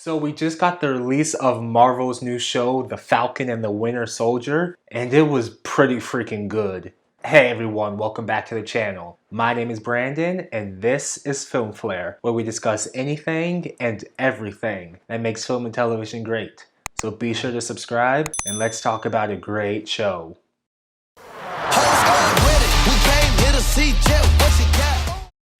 So we just got the release of Marvel's new show, The Falcon and the Winter Soldier, and it was pretty freaking good. Hey everyone, welcome back to the channel. My name is Brandon, and this is Film Flare, where we discuss anything and everything that makes film and television great. So be sure to subscribe, and let's talk about a great show.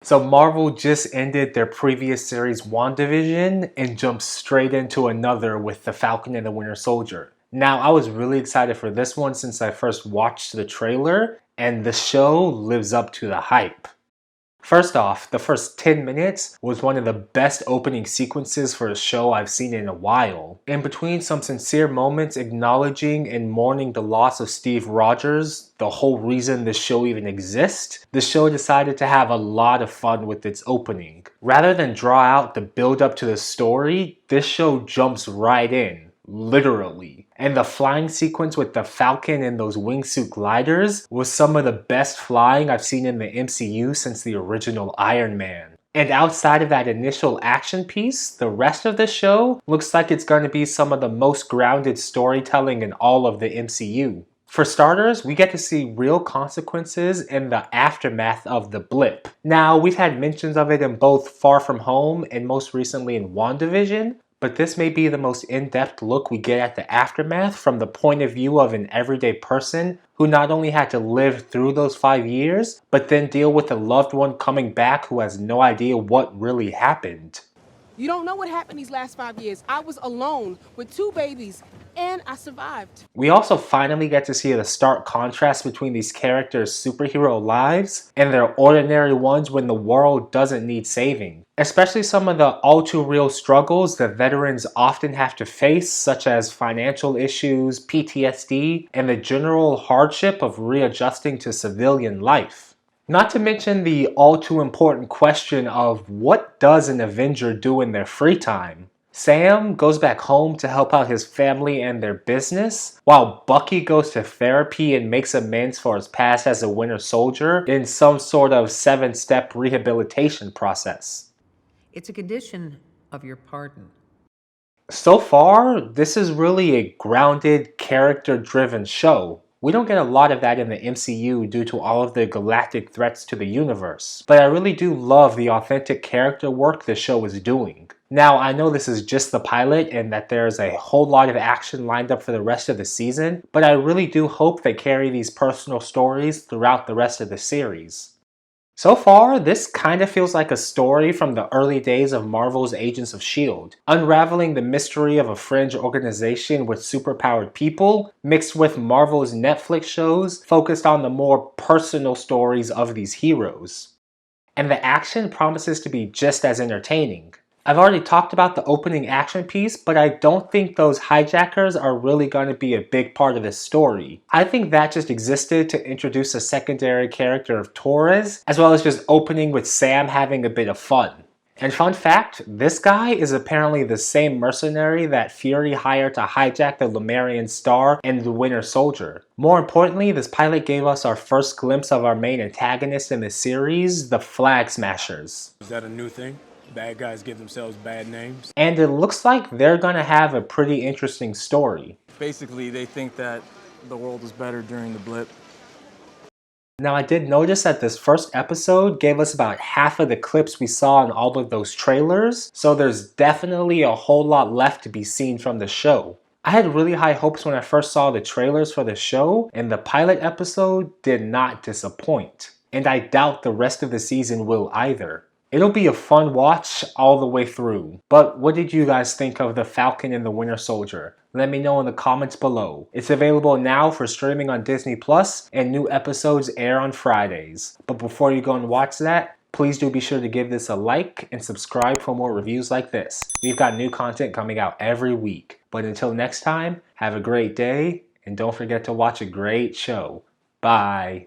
So Marvel just ended their previous series WandaVision and jumped straight into another with The Falcon and the Winter Soldier. Now I was really excited for this one since I first watched the trailer, and the show lives up to the hype. First off, the first 10 minutes was one of the best opening sequences for a show I've seen in a while. In between some sincere moments acknowledging and mourning the loss of Steve Rogers, the whole reason the show even exists, the show decided to have a lot of fun with its opening. Rather than draw out the build up to the story, this show jumps right in. Literally. And the flying sequence with the Falcon and those wingsuit gliders was some of the best flying I've seen in the MCU since the original Iron Man. And outside of that initial action piece, the rest of the show looks like it's going to be some of the most grounded storytelling in all of the MCU. For starters, we get to see real consequences in the aftermath of the blip. Now, we've had mentions of it in both Far From Home and most recently in WandaVision, but this may be the most in-depth look we get at the aftermath from the point of view of an everyday person who not only had to live through those 5 years, but then deal with a loved one coming back who has no idea what really happened. You don't know what happened these last 5 years. I was alone with 2 babies, and I survived. We also finally get to see the stark contrast between these characters' superhero lives and their ordinary ones when the world doesn't need saving. Especially some of the all-too-real struggles that veterans often have to face, such as financial issues, PTSD, and the general hardship of readjusting to civilian life. Not to mention the all-too-important question of what does an Avenger do in their free time? Sam goes back home to help out his family and their business, while Bucky goes to therapy and makes amends for his past as a Winter Soldier in some sort of 7-step rehabilitation process. It's a condition of your pardon. So far, this is really a grounded, character-driven show. We don't get a lot of that in the MCU due to all of the galactic threats to the universe, but I really do love the authentic character work the show is doing. Now, I know this is just the pilot and that there's a whole lot of action lined up for the rest of the season, but I really do hope they carry these personal stories throughout the rest of the series. So far, this kind of feels like a story from the early days of Marvel's Agents of S.H.I.E.L.D., unraveling the mystery of a fringe organization with superpowered people, mixed with Marvel's Netflix shows focused on the more personal stories of these heroes. And the action promises to be just as entertaining. I've already talked about the opening action piece, but I don't think those hijackers are really going to be a big part of this story. I think that just existed to introduce a secondary character of Torres, as well as just opening with Sam having a bit of fun. And fun fact, this guy is apparently the same mercenary that Fury hired to hijack the Lemurian Star and the Winter Soldier. More importantly, this pilot gave us our first glimpse of our main antagonist in the series, the Flag Smashers. Is that a new thing? Bad guys give themselves bad names? And it looks like they're gonna have a pretty interesting story. Basically, they think that the world was better during the blip. Now, I did notice that this first episode gave us about half of the clips we saw in all of those trailers, so there's definitely a whole lot left to be seen from the show. I had really high hopes when I first saw the trailers for the show, and the pilot episode did not disappoint. And I doubt the rest of the season will either. It'll be a fun watch all the way through. But what did you guys think of The Falcon and the Winter Soldier? Let me know in the comments below. It's available now for streaming on Disney Plus, and new episodes air on Fridays. But before you go and watch that, please do be sure to give this a like and subscribe for more reviews like this. We've got new content coming out every week. But until next time, have a great day, and don't forget to watch a great show. Bye.